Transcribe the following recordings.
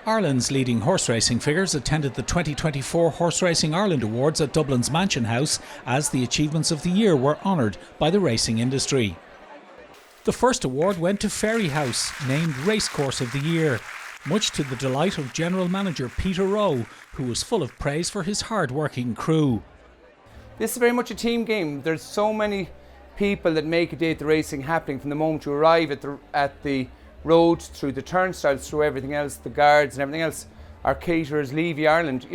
Ireland's leading horse racing figures attended the 2024 Horse Racing Ireland Awards at Dublin's Mansion House as the Achievements of the Year were honoured by the racing industry. The first award went to Fairyhouse, named Racecourse of the Year, much to the delight of General Manager Peter Rowe, who was full of praise for his hard-working crew. This is very much a team game. There's so many people that make a day at the racing happening from the moment you arrive at the road, through the turnstiles, through everything else, the guards and everything else. Our caterers, Levy Ireland,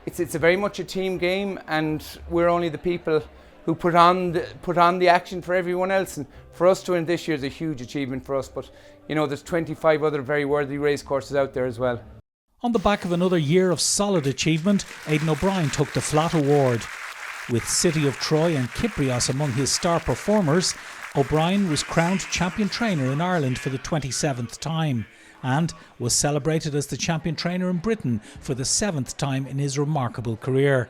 it's a very much a team game, and we're only the people who put on the action for everyone else. And for us to win this year is a huge achievement for us, but there's 25 other very worthy racecourses out there as well. On the back of another year of solid achievement, Aidan O'Brien took the Flat Award. With City of Troy and Kyprios among his star performers, O'Brien was crowned champion trainer in Ireland for the 27th time and was celebrated as the champion trainer in Britain for the 7th time in his remarkable career.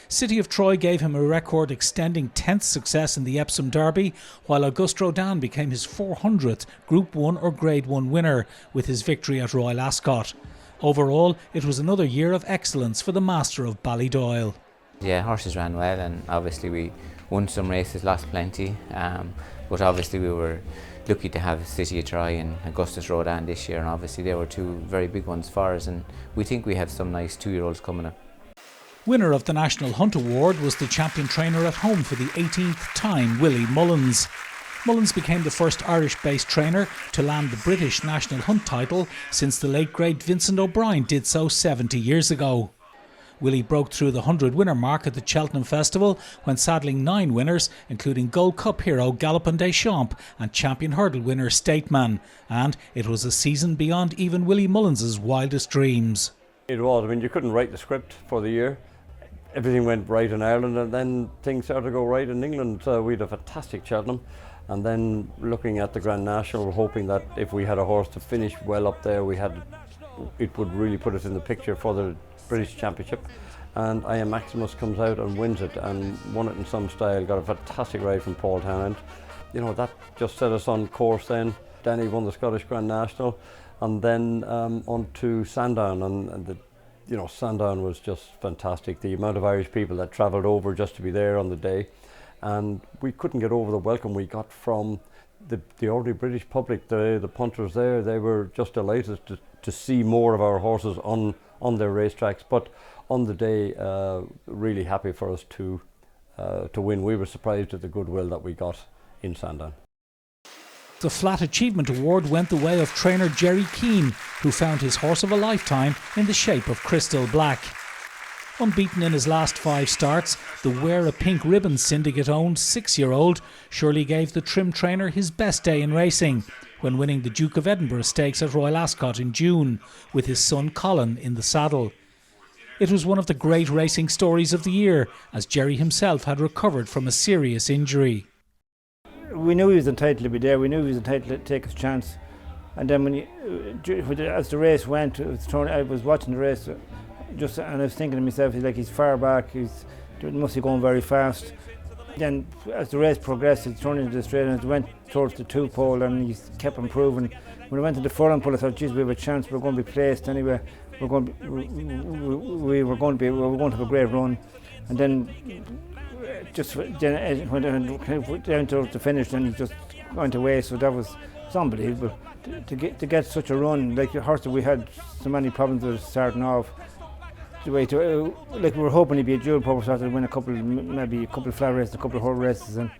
City of Troy gave him a record extending 10th success in the Epsom Derby, while Auguste Rodin became his 400th Group 1 or Grade 1 winner with his victory at Royal Ascot. Overall, it was another year of excellence for the master of Ballydoyle. Yeah, horses ran well, and obviously we won some races, lost plenty, but obviously we were lucky to have City of Troy and Augustus Rodin this year, and obviously they were two very big ones for us, and we think we have some nice 2-year-olds coming up. Winner of the National Hunt Award was the champion trainer at home for the 18th time, Willie Mullins. Mullins became the first Irish-based trainer to land the British National Hunt title since the late great Vincent O'Brien did so 70 years ago. Willie broke through the 100-winner mark at the Cheltenham Festival when saddling 9 winners, including Gold Cup hero Galopin Des Champs and champion hurdle winner Stateman, and it was a season beyond even Willie Mullins' wildest dreams. It was. You couldn't write the script for the year. Everything went right in Ireland, and then things started to go right in England. We had a fantastic Cheltenham, and then looking at the Grand National, hoping that if we had a horse to finish well up there, it would really put us in the picture for the British Championship. And I Am Maximus comes out and wins it, and won it in some style. Got a fantastic ride from Paul Tannant. That just set us on course then. Danny won the Scottish Grand National, and then on to Sandown, and Sandown was just fantastic. The amount of Irish people that travelled over just to be there on the day, and we couldn't get over the welcome we got from the ordinary British public. The punters there, they were just delighted to see more of our horses on their racetracks. But on the day, really happy for us to win. We were surprised at the goodwill that we got in Sandown. The Flat Achievement Award went the way of trainer Jerry Keane, who found his horse of a lifetime in the shape of Crystal Black. Unbeaten in his last 5 starts, the Wear a Pink Ribbon syndicate-owned 6-year-old surely gave the trim trainer his best day in racing when winning the Duke of Edinburgh Stakes at Royal Ascot in June, with his son Colin in the saddle. It was one of the great racing stories of the year, as Jerry himself had recovered from a serious injury. We knew he was entitled to be there. We knew he was entitled to take his chance. And then as the race went, I was watching the race, and I was thinking to myself, he's far back. He must be going very fast. Then, as the race progressed, it turned into the straight, and it went towards the 2-pole, and he kept improving. When I went to the furlong pole, I thought, geez, we have a chance. We're going to be placed anyway. We were going to have a great run, and then. When down to the finish, then he just went away. So that was unbelievable to get such a run. Like the horse that we had so many problems with starting off. We were hoping he'd be a dual purpose horse to win maybe a couple of flat races, a couple of hurdle races, and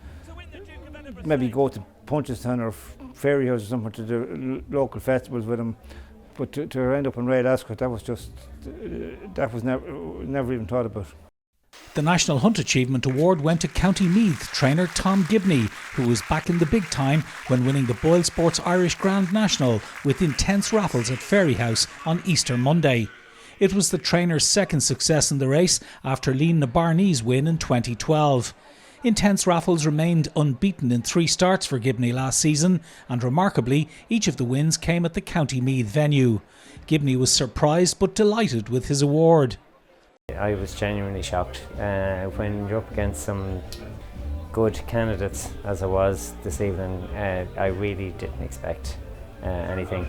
maybe go to Punchestown or Fairyhouse or something to the local festivals with him. But to end up in Royal Ascot, that was never even thought about. The National Hunt Achievement Award went to County Meath trainer Tom Gibney, who was back in the big time when winning the Boyle Sports Irish Grand National with intense raffles at Fairyhouse on Easter Monday. It was the trainer's second success in the race after Lean Barney's win in 2012. Intense raffles remained unbeaten in 3 starts for Gibney last season, and remarkably, each of the wins came at the County Meath venue. Gibney was surprised but delighted with his award. I was genuinely shocked when you're up against some good candidates, as I was this evening. I really didn't expect anything.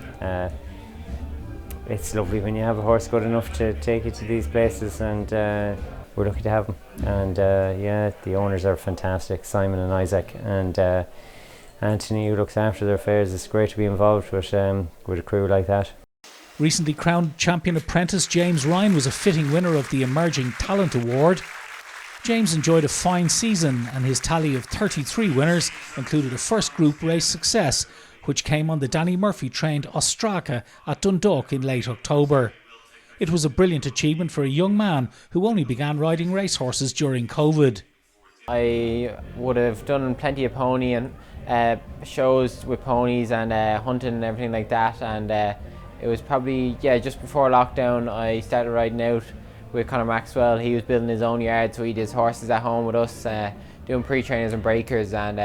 it's lovely when you have a horse good enough to take you to these places, and we're lucky to have him. And yeah, the owners are fantastic, Simon and Isaac, and Anthony, who looks after their affairs. It's great to be involved with a crew like that. Recently crowned champion apprentice James Ryan was a fitting winner of the Emerging Talent Award. James enjoyed a fine season, and his tally of 33 winners included a first group race success, which came on the Danny Murphy trained Ostraka at Dundalk in late October. It was a brilliant achievement for a young man who only began riding racehorses during COVID. I would have done plenty of pony and shows with ponies and hunting and everything like that, and it was probably just before lockdown I started riding out with Conor Maxwell. He was building his own yard, so he did his horses at home with us, doing pre-trainers and breakers, and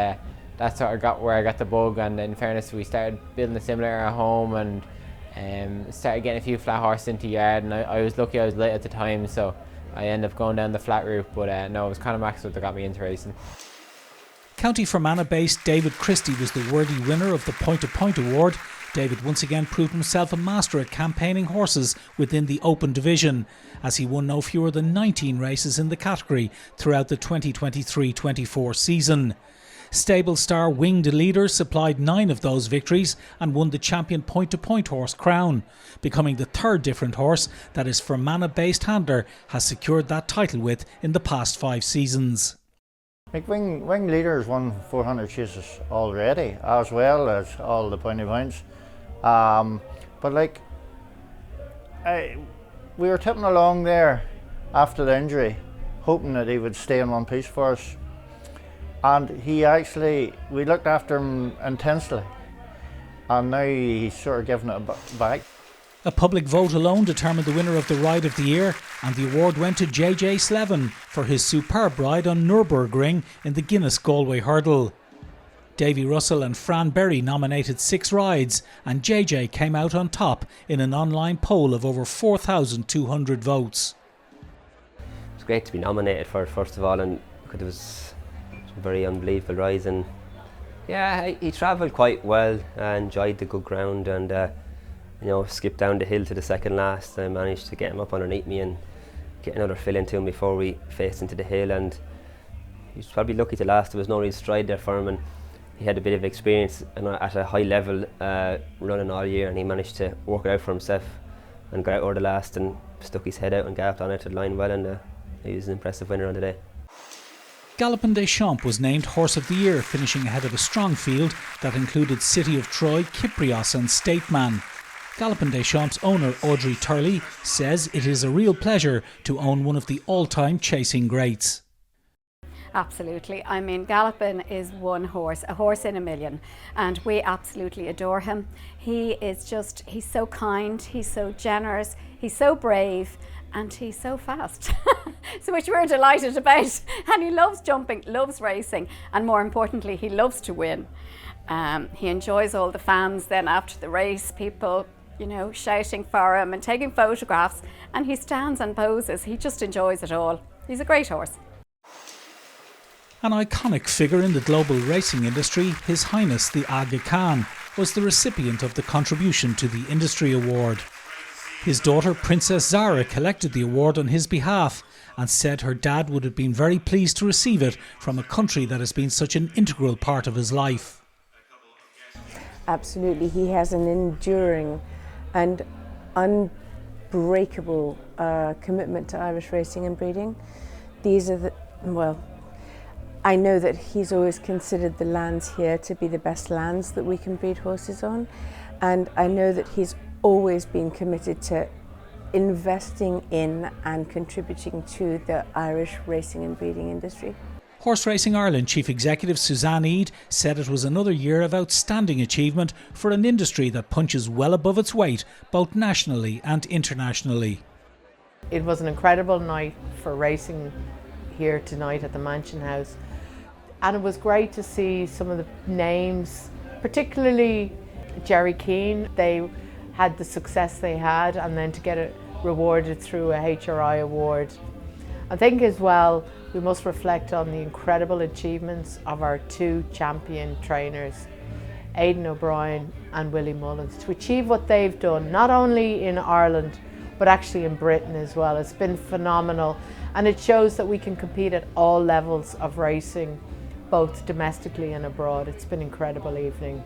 that's sort of where I got the bug. And in fairness, we started building a simulator at home and started getting a few flat horses into yard, and I was lucky I was late at the time, so I ended up going down the flat route, but no, it was Conor Maxwell that got me into racing. County Fermanagh-based David Christie was the worthy winner of the Point to Point Award. David once again proved himself a master at campaigning horses within the open division, as he won no fewer than 19 races in the category throughout the 2023-24 season. Stable star Winged Leader supplied 9 of those victories and won the champion point-to-point horse crown, becoming the third different horse that his Fermanagh-based handler has secured that title with in the past 5 seasons. Like Winged Leader has won 400 chases already, as well as all the points. But like, we were tipping along there after the injury, hoping that he would stay in one piece for us. And we looked after him intensely, and now he's sort of giving it back. A public vote alone determined the winner of the Ride of the Year, and the award went to JJ Slevin for his superb ride on Nürburgring in the Guinness Galway Hurdle. Davy Russell and Fran Berry nominated 6 rides, and JJ came out on top in an online poll of over 4,200 votes. It's great to be nominated for it, first of all, and because it was some very unbelievable rides, and yeah, he travelled quite well. I enjoyed the good ground, and skipped down the hill to the second last. I managed to get him up underneath me and get another fill into him before we faced into the hill, and he was probably lucky to last. There was no real stride there for him, and he had a bit of experience at a high level running all year, and he managed to work it out for himself and got out over the last and stuck his head out and galloped on it to the line well, and he was an impressive winner on the day. Galopin Des Champs was named Horse of the Year, finishing ahead of a strong field that included City of Troy, Kyprios and Stateman. Galopin Des Champs owner Audrey Turley says it is a real pleasure to own one of the all-time chasing greats. Absolutely. I mean, Galopin is one horse, a horse in a million, and we absolutely adore him. He's so kind, he's so generous, he's so brave, and he's so fast, so which we're delighted about. And he loves jumping, loves racing, and more importantly, he loves to win. He enjoys all the fans then after the race, people shouting for him and taking photographs, and he stands and poses. He just enjoys it all. He's a great horse. An iconic figure in the global racing industry, His Highness the Aga Khan, was the recipient of the Contribution to the Industry Award. His daughter Princess Zara collected the award on his behalf and said her dad would have been very pleased to receive it from a country that has been such an integral part of his life. Absolutely, he has an enduring and unbreakable commitment to Irish racing and breeding. I know that he's always considered the lands here to be the best lands that we can breed horses on, and I know that he's always been committed to investing in and contributing to the Irish racing and breeding industry. Horse Racing Ireland Chief Executive Suzanne Eade said it was another year of outstanding achievement for an industry that punches well above its weight, both nationally and internationally. It was an incredible night for racing here tonight at the Mansion House, and it was great to see some of the names, particularly Jerry Keane. They had the success they had, and then to get it rewarded through a HRI award. I think as well we must reflect on the incredible achievements of our 2 champion trainers, Aidan O'Brien and Willie Mullins to achieve what they've done, not only in Ireland, but actually in Britain as well. It's been phenomenal, and it shows that we can compete at all levels of racing, both domestically and abroad. It's been an incredible evening.